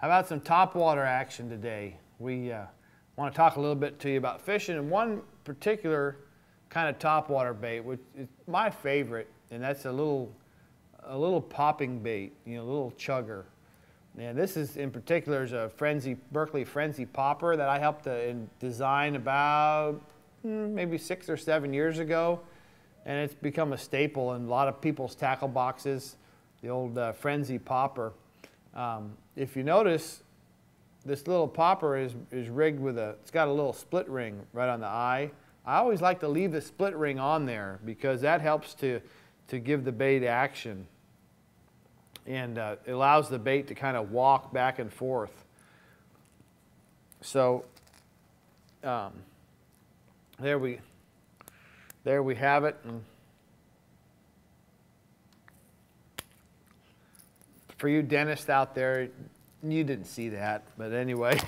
How about some topwater action today? We want to talk a little bit to you about fishing and one particular kind of topwater bait, which is my favorite, and that's a little popping bait, a little chugger. And this is in particular is a Berkeley Frenzy popper that I helped to design about maybe 6 or 7 years ago, and it's become a staple in a lot of people's tackle boxes. The old Frenzy popper. If you notice, this little popper is rigged with it's got a little split ring right on the eye. I always like to leave the split ring on there because that helps to give the bait action. And it allows the bait to kind of walk back and forth. So there we have it. And for you dentists out there, you didn't see that, but anyway.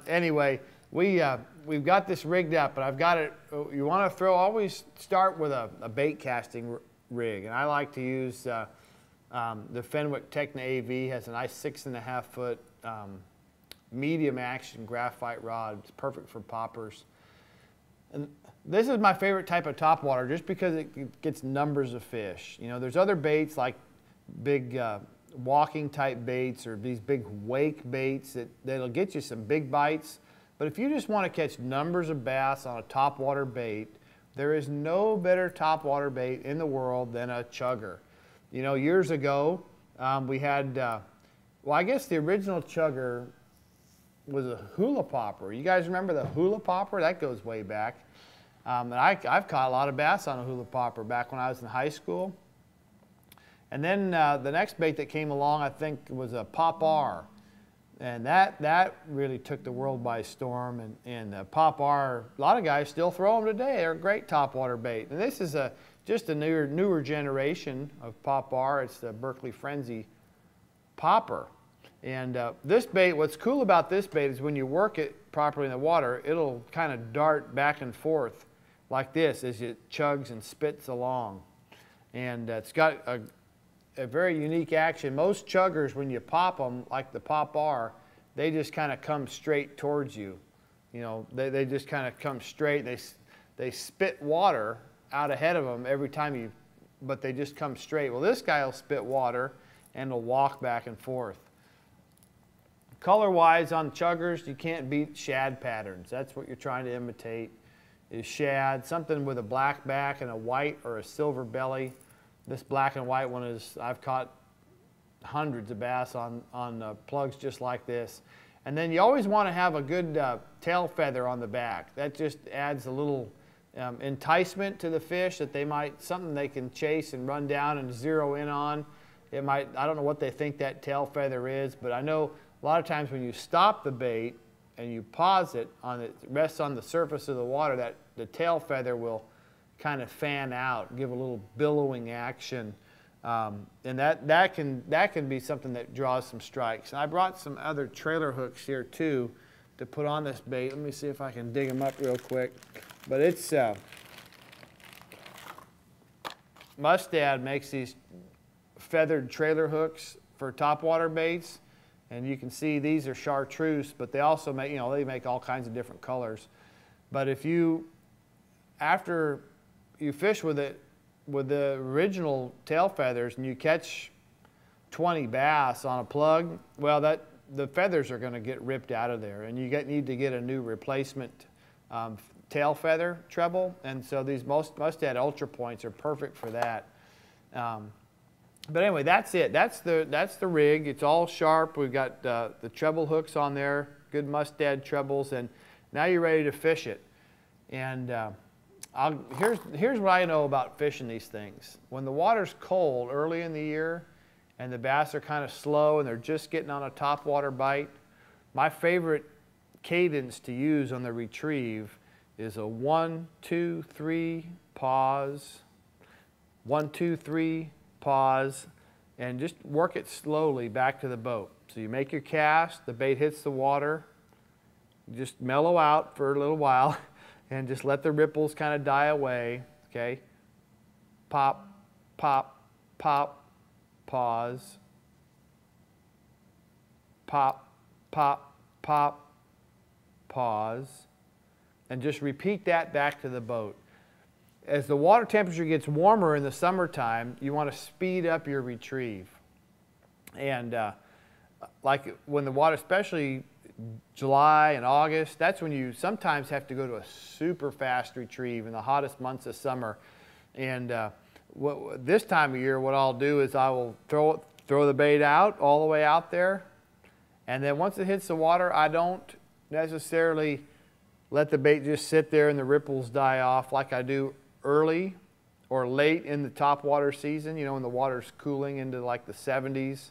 Anyway, we've got this rigged up, and I've got it. You want to always start with a bait casting rig, and I like to use the Fenwick Techna AV. Has a nice 6.5 foot medium action graphite rod. It's perfect for poppers. And this is my favorite type of topwater just because it gets numbers of fish. There's other baits like big walking type baits or these big wake baits that'll get you some big bites. But if you just want to catch numbers of bass on a topwater bait, there is no better topwater bait in the world than a chugger. Years ago, we had, well, I guess the original chugger was a hula popper. You guys remember the hula popper? That goes way back. And I've caught a lot of bass on a hula popper back when I was in high school. And then the next bait that came along, I think, was a Pop-R. And that really took the world by storm. And Pop-R, a lot of guys still throw them today. They're a great topwater bait. And this is just a newer generation of Pop-R. It's the Berkeley Frenzy popper. And this bait, what's cool about this bait is when you work it properly in the water, it'll kind of dart back and forth like this as it chugs and spits along. And it's got a very unique action. Most chuggers, when you pop them, like the Pop-R, they just kind of come straight towards you. They just kind of come straight. They spit water out ahead of them every time but they just come straight. Well, this guy will spit water and will walk back and forth. Color-wise on chuggers, you can't beat shad patterns. That's what you're trying to imitate, is shad, something with a black back and a white or a silver belly. This black and white one I've caught hundreds of bass on plugs just like this. And then you always want to have a good tail feather on the back. That just adds a little enticement to the fish that something they can chase and run down and zero in on. I don't know what they think that tail feather is, but I know a lot of times when you stop the bait and you pause it, rests on the surface of the water, that the tail feather will kind of fan out, give a little billowing action, and that can be something that draws some strikes. And I brought some other trailer hooks here too to put on this bait. Let me see if I can dig them up real quick. But it's Mustad makes these feathered trailer hooks for topwater baits, and you can see these are chartreuse, but they also make they make all kinds of different colors. But after you fish with it with the original tail feathers and you catch 20 bass on a plug, well, the feathers are going to get ripped out of there, and you need to get a new replacement tail feather treble. And so these Mustad Ultra Points are perfect for that. But anyway, that's it. That's the rig. It's all sharp. We've got the treble hooks on there, good Mustad trebles, and now you're ready to fish it. And here's what I know about fishing these things. When the water's cold early in the year and the bass are kind of slow and they're just getting on a topwater bite, my favorite cadence to use on the retrieve is a 1, 2, 3, pause, 1, 2, 3, pause, and just work it slowly back to the boat. So you make your cast, the bait hits the water, you just mellow out for a little while, and just let the ripples kind of die away, okay? Pop, pop, pop, pause, pop, pop, pop, pause, and just repeat that back to the boat. As the water temperature gets warmer in the summertime, you want to speed up your retrieve. And like when the water, especially July and August, that's when you sometimes have to go to a super fast retrieve in the hottest months of summer. And this time of year, what I'll do is I will throw the bait out all the way out there. And then once it hits the water, I don't necessarily let the bait just sit there and the ripples die off like I do early or late in the topwater season, you know, when the water's cooling into like the 70s.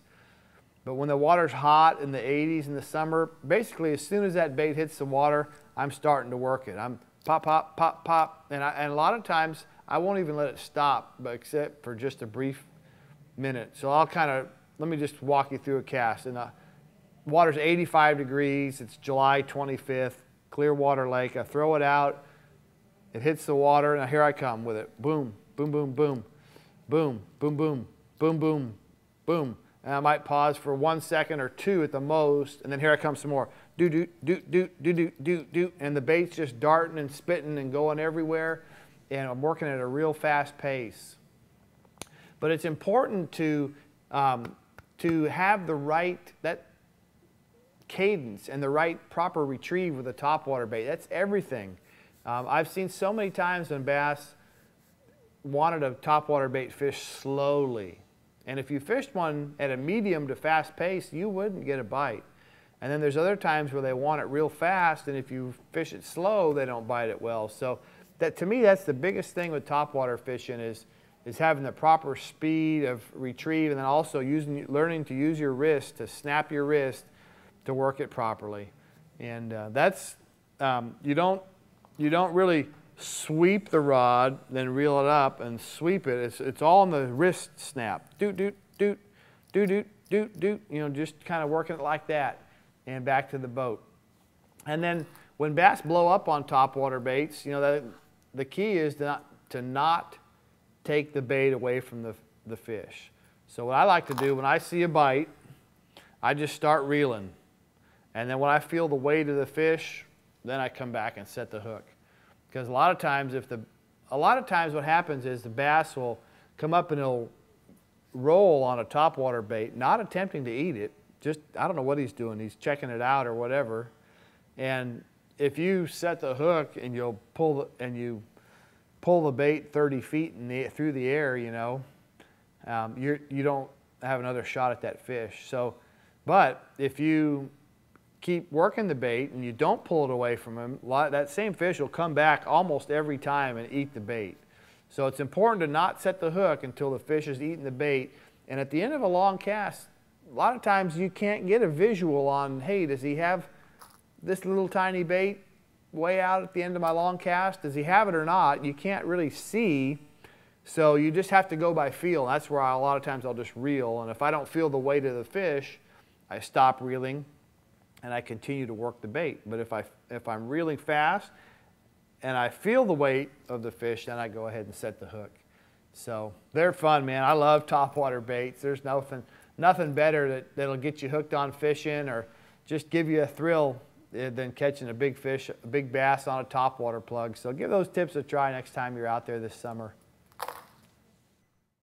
But when the water's hot in the 80s in the summer, basically as soon as that bait hits the water, I'm starting to work it. I'm pop, pop, pop, pop. And a lot of times I won't even let it stop, but except for just a brief minute. So I'll let me just walk you through a cast. And the water's 85 degrees. It's July 25th, Clearwater Lake. I throw it out. It hits the water, and here I come with it. Boom, boom, boom, boom, boom, boom, boom, boom, boom, boom. And I might pause for 1 second or two at the most, and then here I come some more. Do, do, do, do, do, do, do, do. And the bait's just darting and spitting and going everywhere, and I'm working at a real fast pace. But it's important to have the right cadence and the right proper retrieve with a topwater bait. That's everything. I've seen so many times when bass wanted a topwater bait fish slowly. And if you fished one at a medium to fast pace, you wouldn't get a bite. And then there's other times where they want it real fast, and if you fish it slow, they don't bite it well. So that, to me, that's the biggest thing with topwater fishing is having the proper speed of retrieve, and then also learning to use your wrist, to snap your wrist to work it properly. And you don't really sweep the rod, then reel it up and sweep it. It's all on the wrist snap. Doot, doot, doot, doot, doot, doot, doot. You know, just kind of working it like that and back to the boat. And then when bass blow up on topwater baits, you know, the key is to not take the bait away from the fish. So what I like to do when I see a bite, I just start reeling. And then when I feel the weight of the fish, then I come back and set the hook. Because a lot of times what happens is the bass will come up and he'll roll on a topwater bait, not attempting to eat it. Just, I don't know what he's doing. He's checking it out or whatever. And if you set the hook and you pull the bait 30 feet through the air, you know, you don't have another shot at that fish. So, but if you keep working the bait and you don't pull it away from him, that same fish will come back almost every time and eat the bait. So it's important to not set the hook until the fish has eaten the bait. And at the end of a long cast, a lot of times you can't get a visual on, hey, does he have this little tiny bait way out at the end of my long cast? Does he have it or not? You can't really see. So you just have to go by feel. That's where a lot of times I'll just reel. And if I don't feel the weight of the fish, I stop reeling and I continue to work the bait. But if I'm reeling fast and I feel the weight of the fish, then I go ahead and set the hook. So they're fun, man. I love topwater baits. There's nothing better that'll get you hooked on fishing or just give you a thrill than catching a big fish, a big bass on a topwater plug. So give those tips a try next time you're out there this summer.